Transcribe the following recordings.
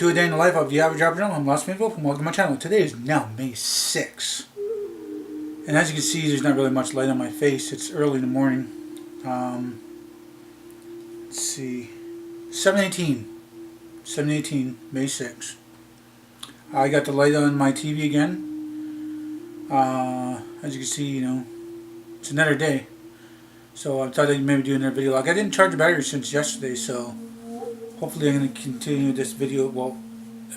to a day in the life of the average Aboriginal. I'm lostPhoenixWolf and welcome to my channel. Today is now May 6th. And as you can see, there's not really much light on my face. It's early in the morning. Let's see. 7:18, May 6th. I got the light on my TV again. As you can see, it's another day. So I thought I'd maybe do another video log. I didn't charge the battery since yesterday, so hopefully I'm going to continue this video. Well,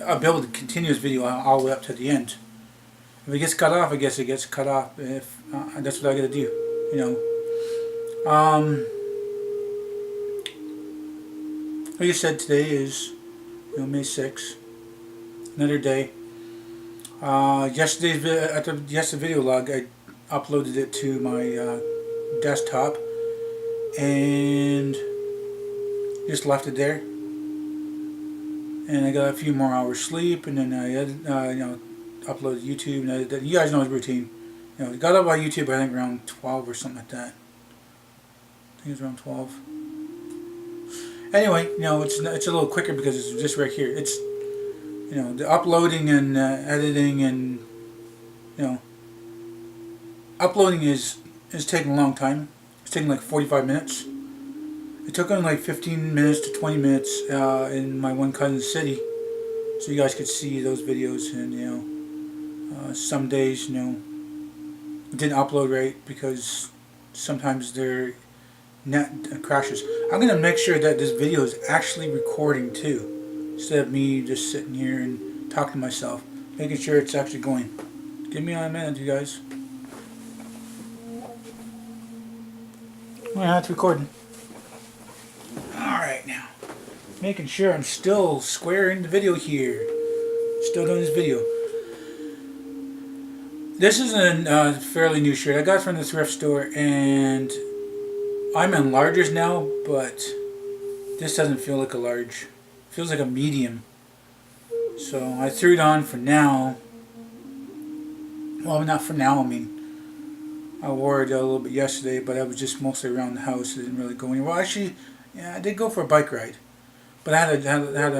I'll be able to continue this video all the way up to the end. If it gets cut off, I guess it gets cut off. If that's what I got to do, Like I said, today is May 6th, another day. Yesterday's video log, I uploaded it to my desktop and just left it there. And I got a few more hours sleep, and then I uploaded YouTube, and I did, you guys know his routine. Got up on YouTube I think around 12 or something like that. I think it was around 12. Anyway, it's a little quicker because it's just right here. It's the uploading and editing, and uploading is taking a long time. It's taking like 45 minutes. It took only like 15 minutes to 20 minutes in my one cousin's city, so you guys could see those videos. And some days it didn't upload right because sometimes their net crashes. I'm gonna make sure that this video is actually recording too, instead of me just sitting here and talking to myself, making sure it's actually going. Give me a minute, you guys. Yeah, it's recording. Alright, now making sure I'm still square in the video here. Still doing this video. This is a fairly new shirt. I got it from the thrift store, and I'm in larges now, but this doesn't feel like a large. It feels like a medium. So I threw it on for now. Well, not for now, I wore it a little bit yesterday, but I was just mostly around the house. I didn't really go anywhere. Well, actually, yeah, I did go for a bike ride, but I had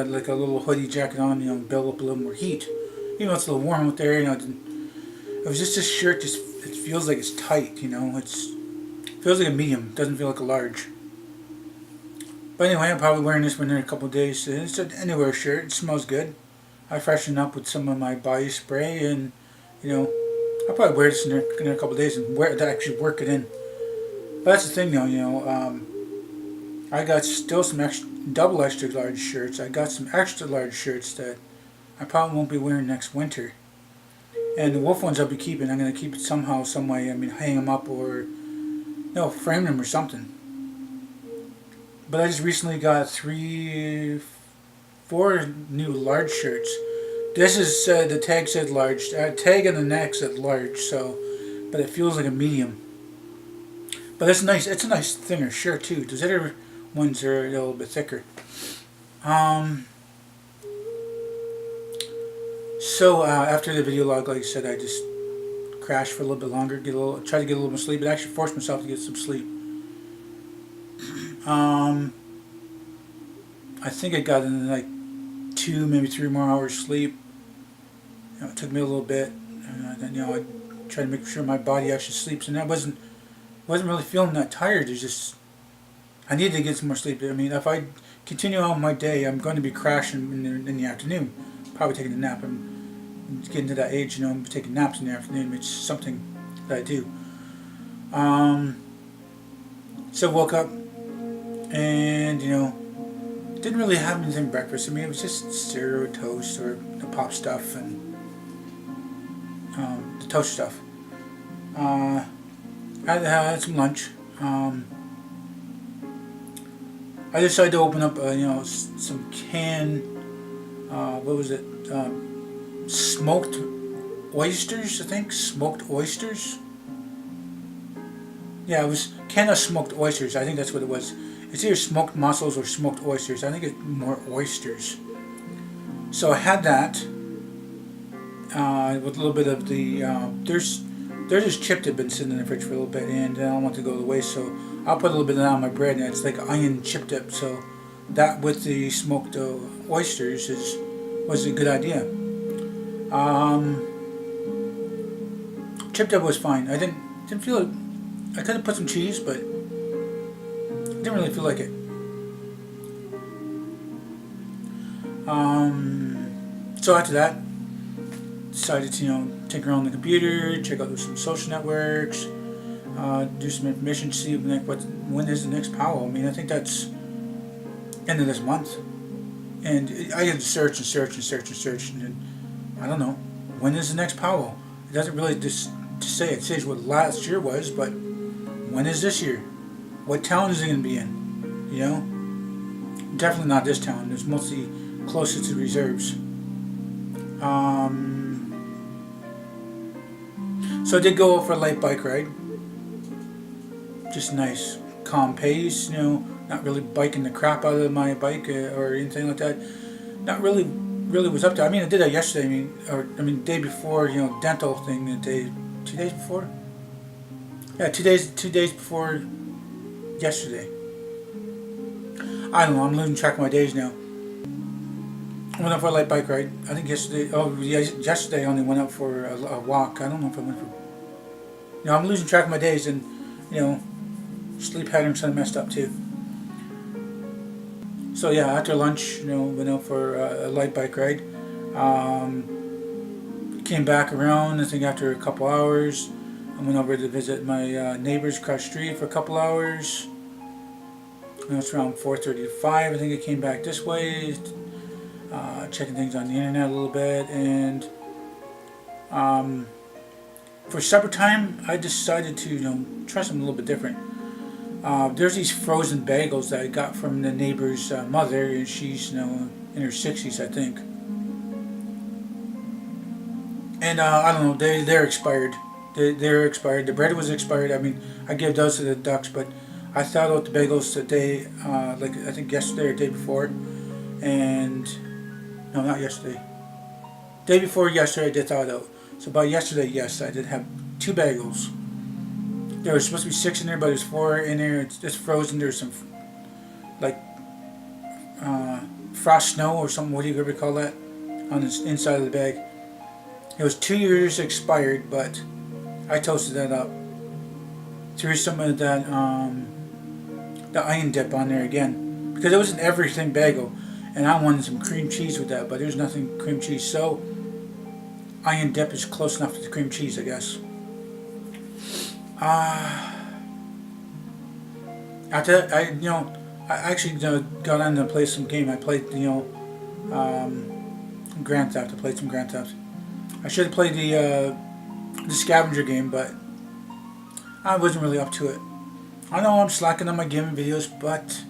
like a little hoodie jacket on, build up a little more heat. Even though it's a little warm out there, it was just this shirt. It feels like it's tight, it feels like a medium. It doesn't feel like a large. But anyway, I'm probably wearing this one in a couple of days. It's an anywhere shirt. It smells good. I freshened up with some of my body spray, and I'll probably wear this in a couple of days and actually work it in. But that's the thing, though. I got still some double extra large shirts. I got some extra large shirts that I probably won't be wearing next winter. And the wolf ones I'll be keeping. I'm going to keep it somehow, some way. Hang them up or frame them or something. But I just recently got 4 new large shirts. This is the tag said large. Tag on the neck said large. But it feels like a medium. But it's nice. It's a nice thinner shirt too. Those other ones are a little bit thicker. So after the video log, like I said, I just crashed for a little bit longer, try to get a little more sleep. It actually forced myself to get some sleep. I think I got in like 2, maybe 3 more hours sleep. It took me a little bit, and then I tried to make sure my body actually sleeps, and I wasn't really feeling that tired. It's just I needed to get some more sleep. If I continue on my day, I'm going to be crashing in the afternoon, probably taking a nap. I'm getting to that age, I'm taking naps in the afternoon. It's something that I do. So woke up and didn't really have anything breakfast. It was just cereal, toast, or the pop stuff and the toast stuff. I had some lunch. I decided to open up some canned what was it? Smoked oysters, I think. Smoked oysters. Yeah, it was can of smoked oysters. I think that's what it was. It's either smoked mussels or smoked oysters. I think it's more oysters. So I had that with a little bit of the there's this chip that had been sitting in the fridge for a little bit, and I don't want to go to waste, so I'll put a little bit of that on my bread, and it's like onion chip dip. So that with the smoked oysters is was a good idea. Chip dip was fine. I didn't feel it. I could have put some cheese, but I didn't really feel like it. So after that, decided to take around the computer, check out some social networks, do some information, see when is the next powwow. I mean, I think that's end of this month, and I had to search and search and search and search, and I don't know when is the next powwow. It doesn't really just say. It says what last year was, but when is this year? What town is it going to be in? You know, definitely not this town. It's mostly closer to the reserves. So I did go for a light bike ride. Just nice, calm pace. Not really biking the crap out of my bike or anything like that. Not really was up there. I mean, I did that yesterday. Day before. Dental thing. The day, 2 days before. Yeah, 2 days before yesterday. I don't know. I'm losing track of my days now. I went out for a light bike ride. I think yesterday. Oh, yeah, yesterday I only went out for a walk. I don't know if I went for. I'm losing track of my days, and sleep patterns kind of messed up too. So yeah, after lunch, went out for a light bike ride. Came back around. I think after a couple hours, I went over to visit my neighbors across the street for a couple hours. It's around 4:35. I think I came back this way. Checking things on the internet a little bit, and for supper time I decided to try something a little bit different. There's these frozen bagels that I got from the neighbor's mother, and she's in her 60s, I think. And I don't know, they're expired. They're expired. The bread was expired. I mean, I gave those to the ducks, but I thawed out the bagels today, I think yesterday or the day before, and no, not yesterday. Day before yesterday, I did thaw it out. So by yesterday, yes, I did have 2 bagels. There was supposed to be 6 in there, but there's 4 in there. It's frozen. There's some frost snow or something. What do you ever call that? On the inside of the bag. It was 2 years expired, but I toasted that up. Threw some of that the onion dip on there again, because it was an everything bagel. And I wanted some cream cheese with that, but there's nothing cream cheese. So, onion dip is close enough to the cream cheese, I guess. After that, I actually got on to play some game. I played, Grand Theft. I played some Grand Theft. I should have played the scavenger game, but I wasn't really up to it. I know I'm slacking on my gaming videos, but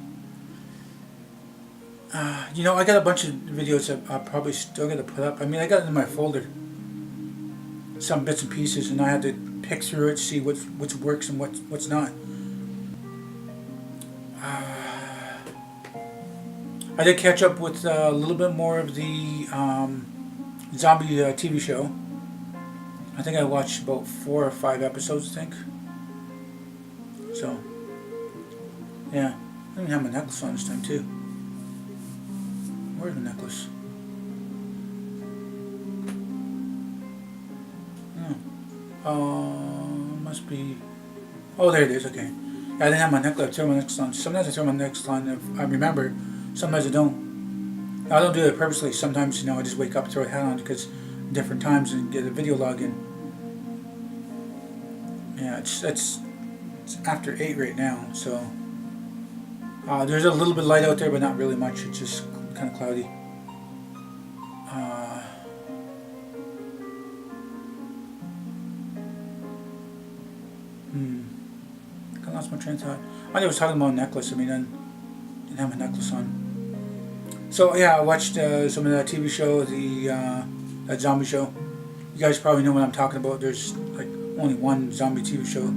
I got a bunch of videos that I probably still got to put up. I mean, I got it in my folder, some bits and pieces, and I had to pick through it, see what works and what's not. I did catch up with a little bit more of the zombie TV show. I think I watched about 4 or 5 episodes, I think. So, yeah. I don't even have my necklace on this time, too. Where's the necklace? Must be. Oh, there it is. Okay. Yeah, I didn't have my necklace. I throw my necklace on. Sometimes I throw my necklace on if I remember. Sometimes I don't. I don't do it purposely. Sometimes I just wake up, throw a hat on because different times and get a video login. Yeah, it's after 8 right now, so there's a little bit of light out there, but not really much. It's just kind of cloudy. I lost my train of thought. I was talking about a necklace. I didn't have my necklace on. So yeah, I watched some of that TV show, that zombie show. You guys probably know what I'm talking about. There's like only one zombie TV show.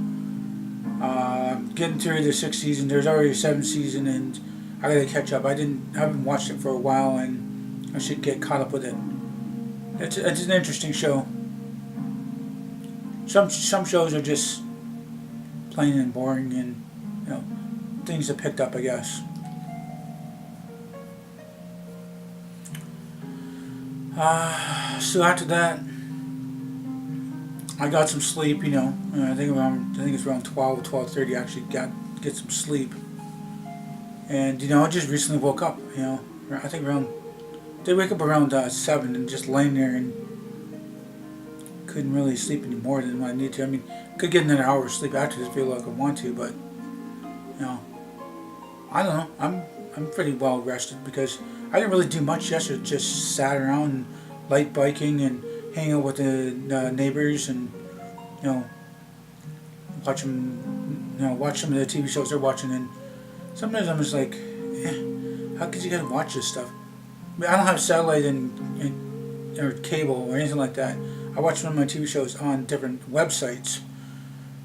Getting through the 6th season. There's already a 7th season, and I gotta catch up. I haven't watched it for a while, and I should get caught up with it. It's an interesting show. Some shows are just plain and boring, and things have picked up, I guess. So after that, I got some sleep. I think it's around 12:30. I actually get some sleep, and I just recently woke up. I think around they wake up around 7, and just laying there and couldn't really sleep any more than what I need to. I mean, could get another hour of sleep after this, feel like I want to, but I don't know. I'm pretty well rested because I didn't really do much yesterday. Just sat around and light biking and hang out with the neighbors and you know watch them. Watch some of the TV shows they're watching. And sometimes I'm just like, how could you guys watch this stuff? I mean, I don't have satellite or cable or anything like that. I watch some of my TV shows on different websites.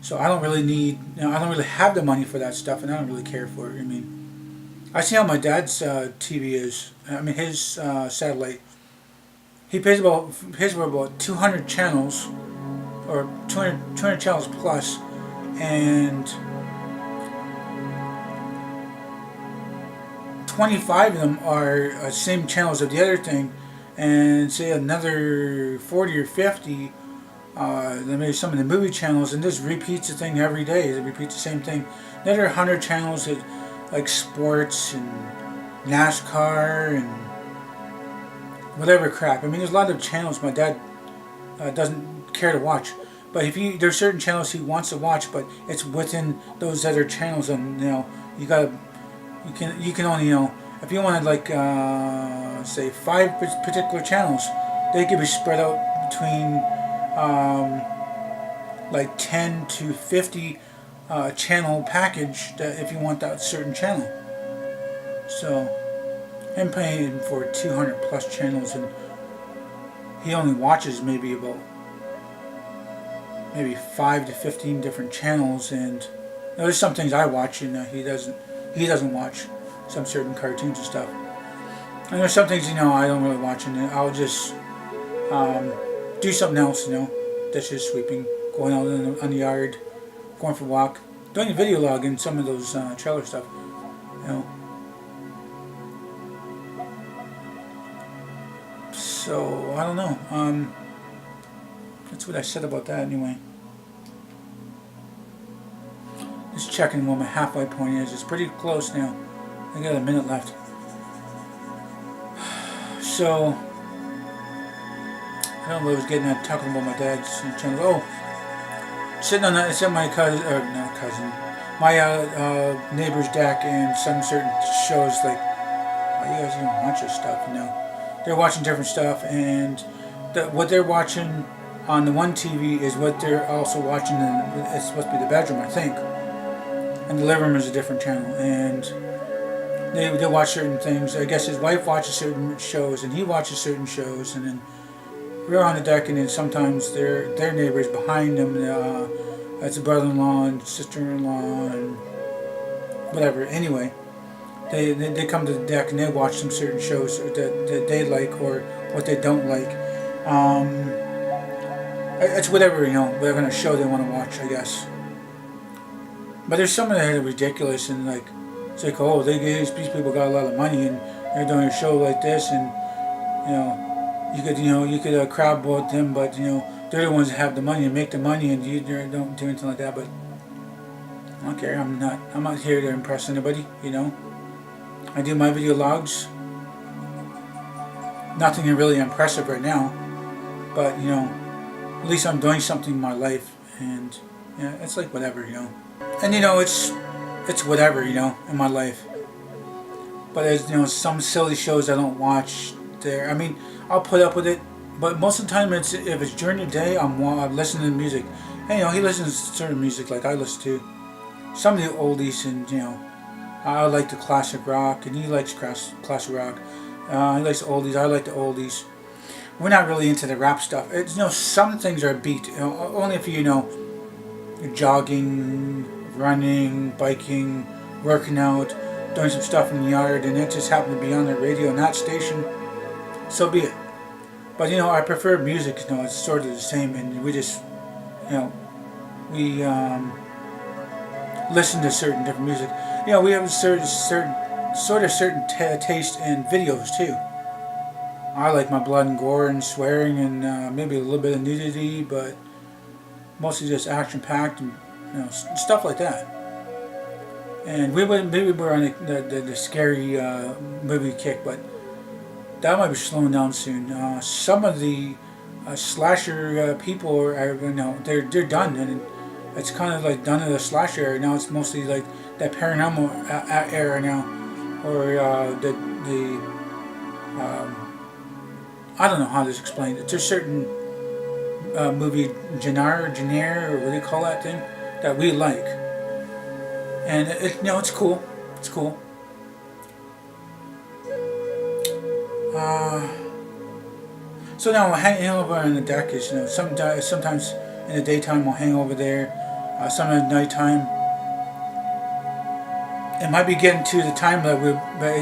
So I don't really need, I don't really have the money for that stuff, and I don't really care for it. I mean, I see how my dad's TV is. I mean, his satellite. He pays for about 200 channels, or 200 channels plus, and 25 of them are same channels of the other thing, and say another 40 or 50. Maybe some of the movie channels, and this repeats the thing every day. It repeats the same thing. Another 100 channels that like sports and NASCAR and whatever crap. I mean, there's a lot of channels my dad doesn't care to watch. But there's certain channels he wants to watch, but it's within those other channels, and you can only if you wanted like say 5 particular channels, they could be spread out between like 10 to 50 channel package that if you want that certain channel. So I'm paying for 200 plus channels, and he only watches maybe 5 to 15 different channels. And there's some things I watch and he doesn't watch, some certain cartoons and stuff. And there's some things I don't really watch, and I'll just do something else, dishes, sweeping, going out on the yard, going for a walk, doing a video log in some of those trailer stuff, So I don't know. That's what I said about that anyway. Just checking what my halfway point is. It's pretty close now. I got a minute left. So I don't know what I was getting at talking about my dad's channel. Oh, sitting on my cousin, or not cousin, my neighbor's deck, and some certain shows like, oh, you guys even watch this stuff, They're watching different stuff, and what they're watching on the one TV is what they're also watching it's supposed to be the bedroom, I think. And the living room is a different channel, and they watch certain things. I guess his wife watches certain shows, and he watches certain shows, and then we're on the deck, and then sometimes their neighbors behind them, that's a brother-in-law and sister-in-law and whatever. Anyway, they come to the deck and they watch some certain shows that they like or what they don't like. It's whatever whatever kind of show they want to watch, I guess. But there's some of that are ridiculous, and like it's like, oh, these people got a lot of money and they're doing a show like this, and you could crowd vote them, but they're the ones that have the money and make the money, and you don't do anything like that. But I don't care. I'm not here to impress anybody. I do my video logs. Nothing really impressive right now, but at least I'm doing something in my life, and it's like whatever, and it's whatever, in my life. But there's some silly shows I don't watch there. I mean, I'll put up with it, but most of the time if it's during the day, I'm listening to music. And he listens to certain music like I listen to some of the oldies, and I like the classic rock, and he likes classic rock. He likes the oldies. I like the oldies. We're not really into the rap stuff. It's some things are beat. Only if you're jogging, running, biking, working out, doing some stuff in the yard, and it just happened to be on the radio in that station. So be it. But I prefer music. It's sort of the same, and we just we listen to certain different music. We have a certain taste in videos too. I like my blood and gore and swearing and maybe a little bit of nudity, but mostly just action packed and stuff like that. And maybe we're on the scary movie kick, but that might be slowing down soon. Some of the slasher people are they're done, and it's kind of like done in the slasher era now. It's mostly like that paranormal era now, or the I don't know how to explain it. There's certain movie genre, or what do you call that thing, that we like, and it's cool. It's cool. So now hanging over on the deck is sometimes in the daytime we'll hang over there. Some of the nighttime. It might be getting to the time that but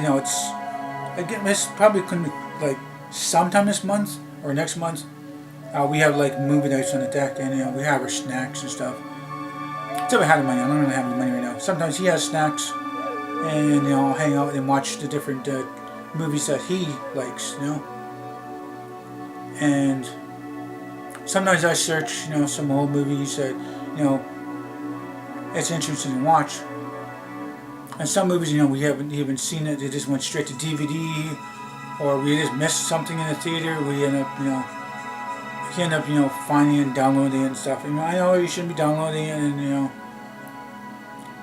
it's probably going to be like sometime this month or next month. We have like movie nights on the deck, and we have our snacks and stuff. Until I have the money, I don't really have the money right now. Sometimes he has snacks, and I'll hang out and watch the different movies that he likes, and sometimes I search, some old movies that, it's interesting to watch. And some movies, we haven't even seen it; they just went straight to DVD, or we just missed something in the theater. We end up, finding and downloading it and stuff. I know you shouldn't be downloading it, and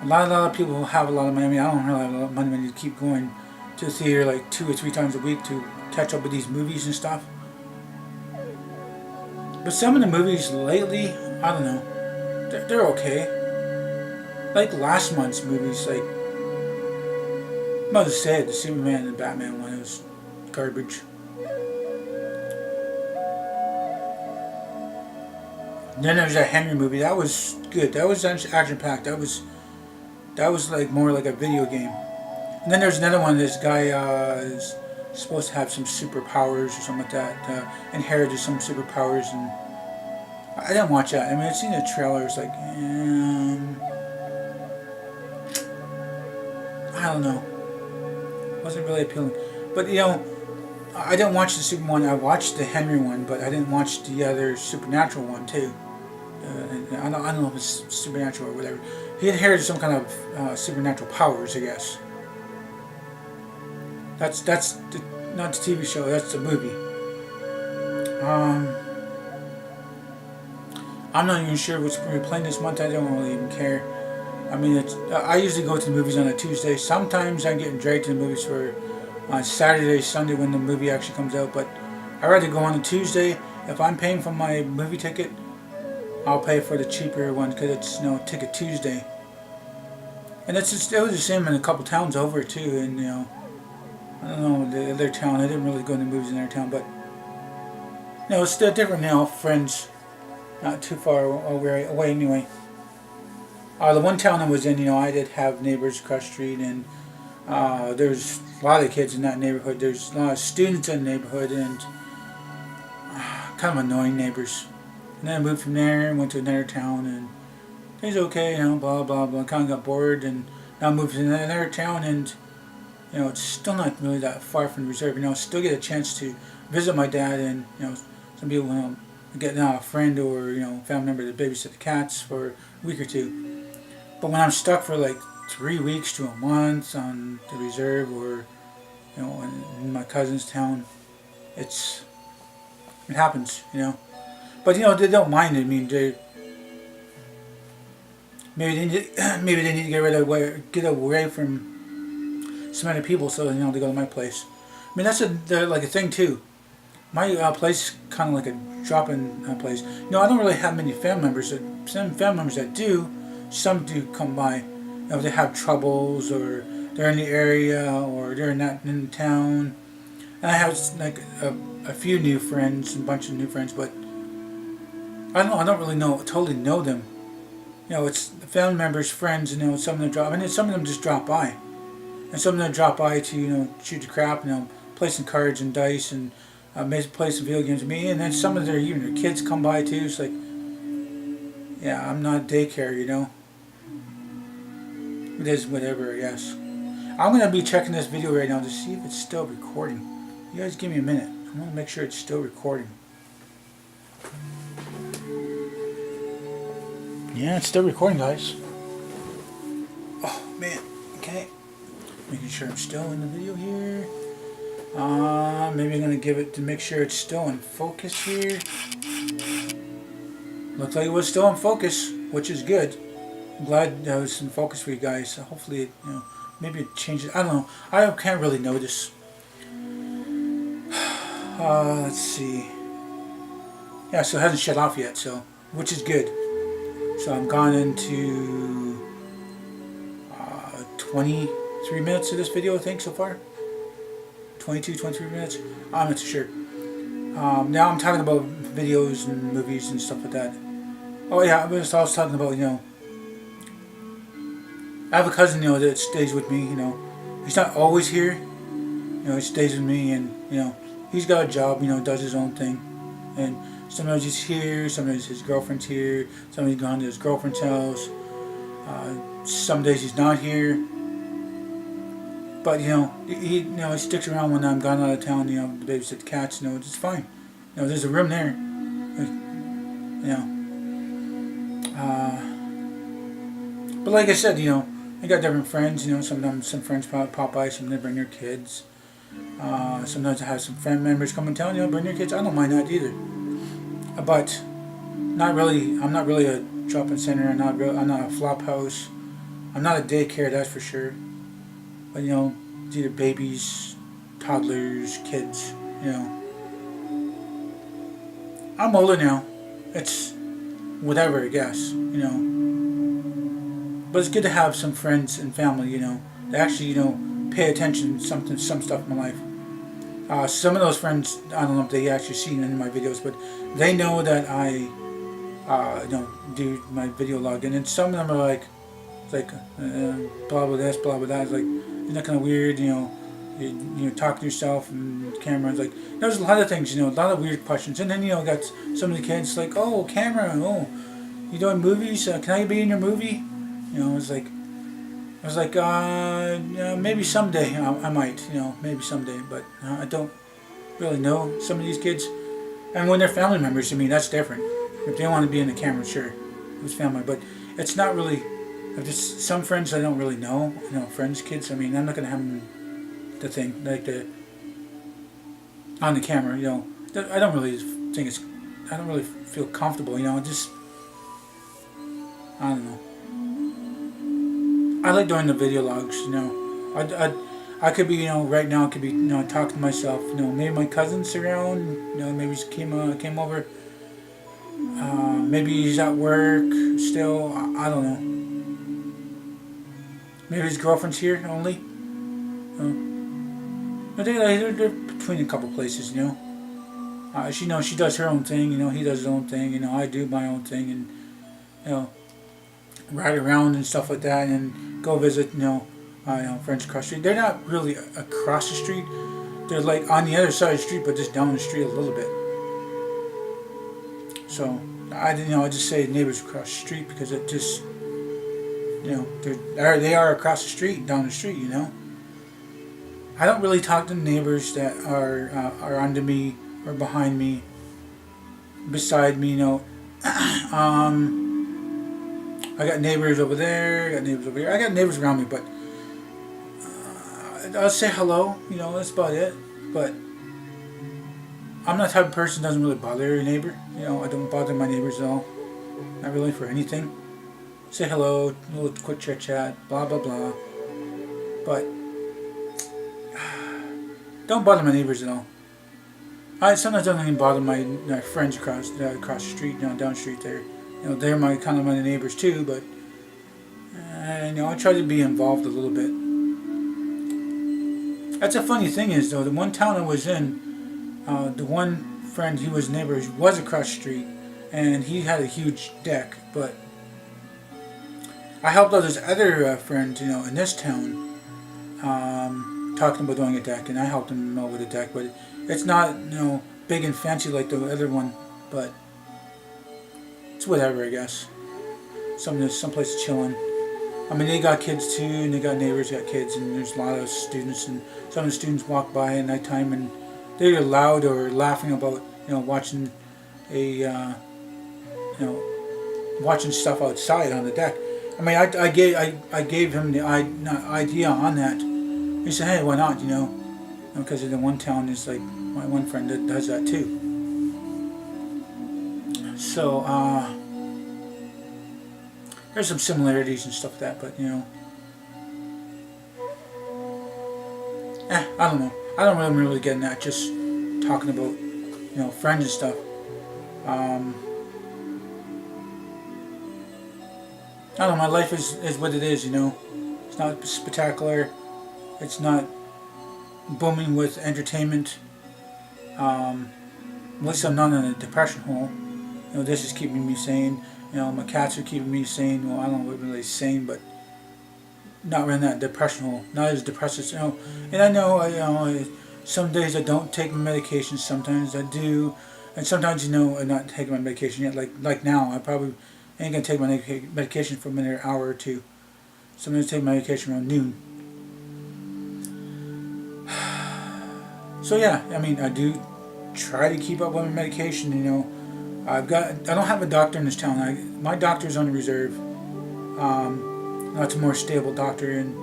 a lot of people have a lot of money. I don't really have a lot of money to keep going to the theater like 2 or 3 times a week to catch up with these movies and stuff. But some of the movies lately, I don't know, they're okay. Like last month's movies, like Mother said, the Superman and the Batman one, it was garbage. Then there's that Henry movie. That was good. That was action packed. That was like more like a video game. And then there's another one. This guy is supposed to have some superpowers or something like that. Inherited some superpowers, and I didn't watch that. I've seen the trailer. It's like, I don't know. It wasn't really appealing. But I didn't watch the Superman one. I watched the Henry one, but I didn't watch the other supernatural one too. I don't know if it's supernatural or whatever. He inherited some kind of supernatural powers, I guess. That's not the TV show. That's the movie. I'm not even sure what's going to be playing this month. I don't really even care. I usually go to the movies on a Tuesday. Sometimes I'm getting dragged to the movies for Saturday, Sunday when the movie actually comes out. But I'd rather go on a Tuesday. If I'm paying for my movie ticket, I'll pay for the cheaper one because it's Ticket Tuesday. And it was the same in a couple towns over too. And I don't know the other town. I didn't really go to the movies in their town, but it's still different now. Friends, not too far away anyway. The one town I was in, I did have neighbors across the street, and there's a lot of kids in that neighborhood. There's a lot of students in the neighborhood, and kind of annoying neighbors. And then I moved from there and went to another town, and things okay, blah blah blah. Kind of got bored, and now I moved to another town, and it's still not really that far from the reserve. Still get a chance to visit my dad, and some people get a friend or family member to babysit the cats for a week or two. But when I'm stuck for like 3 weeks to a month on the reserve, or in my cousin's town, it happens, But they don't mind it. Maybe they need to get away from some other people, so they go to my place. That's like a thing too. My place kind of like a drop-in place. I don't really have many family members. Some family members that do. Some do come by. If they have troubles, or they're in the area, or they're not in town. And I have like a few new friends, a bunch of new friends, but I don't really totally know them. It's family members, friends, and some of them some of them just drop by, and some of them drop by to shoot the crap, play some cards and dice, and play some video games with me, and then some of their kids come by too. It's like, yeah, I'm not daycare, It is whatever, I guess. I'm gonna be checking this video right now to see if it's still recording. You guys give me a minute. I want to make sure it's still recording. Yeah, it's still recording, guys. Oh, man. Okay. Making sure I'm still in the video here. Maybe I'm going to give it to make sure it's still in focus here. Looks like it was still in focus, which is good. I'm glad that was in focus for you guys. So hopefully, it, maybe it changes. I don't know. I can't really notice. Let's see. Yeah, so it hasn't shut off yet, so which is good. So I'm gone into 23 minutes of this video, I think, so far. 22, 23 minutes. I'm not too sure. Now I'm talking about videos and movies and stuff like that. Oh yeah, I was also talking about, I have a cousin, that stays with me, He's not always here. He stays with me and, he's got a job, does his own thing. And sometimes he's here, sometimes his girlfriend's here, sometimes he's gone to his girlfriend's house. Some days he's not here. But, he sticks around when I'm gone out of town, to babysit the cats, it's fine. There's a room there. But like I said, I got different friends, sometimes some friends pop by, some they bring their kids. Sometimes I have some friend members come in town, bring their kids. I don't mind that either. But not really. I'm not really a drop-in center. I'm not a flop house. I'm not a daycare, that's for sure. But it's either babies, toddlers, kids. I'm older now. It's whatever, I guess. But it's good to have some friends and family. That actually pay attention to some stuff in my life. Some of those friends, I don't know if they actually seen any of my videos, but they know that I, do my video login, and some of them are like, blah blah this, blah blah that. It's like, isn't that kind of weird? You talk to yourself and the camera. It's like, there's a lot of things, a lot of weird questions, and then got some of the kids like, oh, camera, oh, you doing movies? Can I be in your movie? I was like, maybe someday I might, maybe someday, but I don't really know some of these kids. And when they're family members, that's different. If they want to be in the camera, sure, it's family, but it's not really. Just some friends I don't really know, friends, kids. I'm not gonna have them the thing on the camera. I don't really think it's. I don't really feel comfortable. Just I don't know. I like doing the video logs, I could be, right now I could be, talking to myself, maybe my cousin's around, maybe he came over, maybe he's at work still, I don't know. Maybe his girlfriend's here only. But they're between a couple places, she does her own thing, he does his own thing, I do my own thing, and, ride around and stuff like that, and go visit, friends across the street. They're not really across the street. They're like on the other side of the street, but just down the street a little bit. So I just say neighbors across the street because it just, they are across the street, down the street. I don't really talk to neighbors that are under me or behind me, beside me. I got neighbors over there, I got neighbors over here. I got neighbors around me, but I'll say hello, that's about it. But I'm not the type of person that doesn't really bother your neighbor. I don't bother my neighbors at all. Not really for anything. Say hello, a little quick chit chat, blah blah blah. But don't bother my neighbors at all. I sometimes don't even bother my friends across the street, down the street there. They're my neighbors too, but I try to be involved a little bit. That's a funny thing is though, the one town I was in, the one friend he was neighbor was across the street, and he had a huge deck. But I helped out this other friend, in this town, talking about doing a deck, and I helped him out with a deck, but it's not big and fancy like the other one, but. It's whatever, I guess. Someplace chilling. They got kids too, and they got neighbors got kids, and there's a lot of students, and some of the students walk by at nighttime, and they're either loud or laughing about, watching watching stuff outside on the deck. I mean, I gave him the idea on that. He said, hey, why not? Because in the one town is like my one friend that does that too. So there's some similarities and stuff like that, but I don't know. I don't really get in that. Just talking about friends and stuff. I don't know. My life is what it is. It's not spectacular. It's not booming with entertainment. At least I'm not in a depression hole. This is keeping me sane. My cats are keeping me sane. Well, I don't know what really sane, but not in that depression hole. Not as depressed as And I know, some days I don't take my medication. Sometimes I do, and sometimes I'm not taking my medication yet. Like now, I probably ain't gonna take my medication for a minute, or hour or two. So I'm gonna take my medication around noon. So yeah, I mean, I do try to keep up with my medication. I don't have a doctor in this town. My doctor's on reserve. That's a more stable doctor, and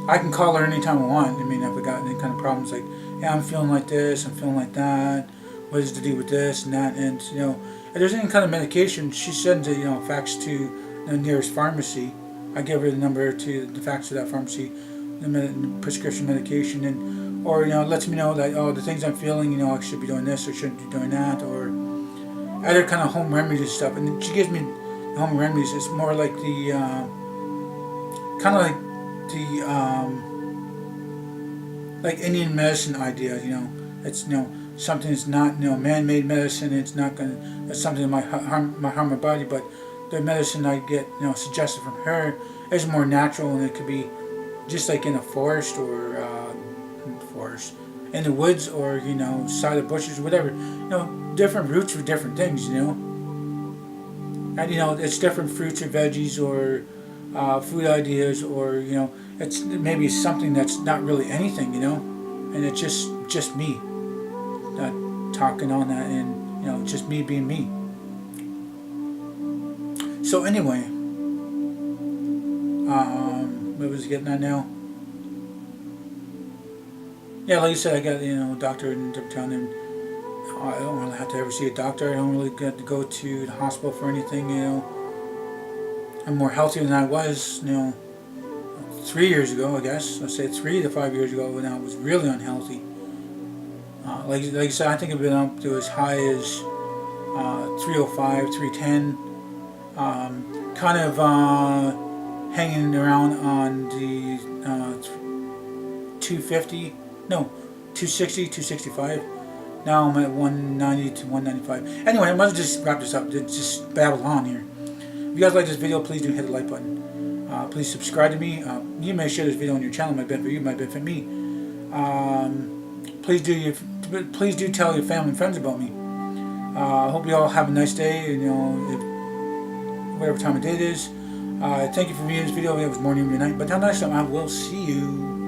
I can call her anytime I want. I mean, if I got any kind of problems, like, yeah, I'm feeling like this, I'm feeling like that. What is to do with this and that? And if there's any kind of medication, she sends a fax to the nearest pharmacy. I give her the number to the fax to that pharmacy, the prescription medication, and or lets me know that the things I'm feeling, I should be doing this or shouldn't be doing that, or other kind of home remedies and stuff. And she gives me home remedies. It's more like the kind of like the like Indian medicine idea. It's something that's not man-made medicine. It's not gonna. It's something that might harm my body, but the medicine I get suggested from her is more natural, and it could be just like in a forest or in the woods, or side of bushes, whatever. Different roots for different things. And it's different fruits or veggies or food ideas, or it's maybe something that's not really anything. And it's just me talking on that, and just me being me. So anyway, what was I getting at now? Yeah, like I said, I got a doctor in town, and I don't really have to ever see a doctor. I don't really get to go to the hospital for anything. I'm more healthier than I was 3 years ago, I guess. I'd say 3 to 5 years ago when I was really unhealthy. Like I said, I think I've been up to as high as 305, 310. Kind of hanging around on the 250, no, 260, 265. Now I'm at 190 to 195. Anyway, I must just wrap this up. Just babble on here. If you guys like this video, please do hit the like button. Please subscribe to me. You may share this video on your channel. It might benefit you, might benefit me. Please do tell your family and friends about me. I hope you all have a nice day. Whatever time of day it is. Thank you for viewing this video. It was morning or night. But until next time, I will see you.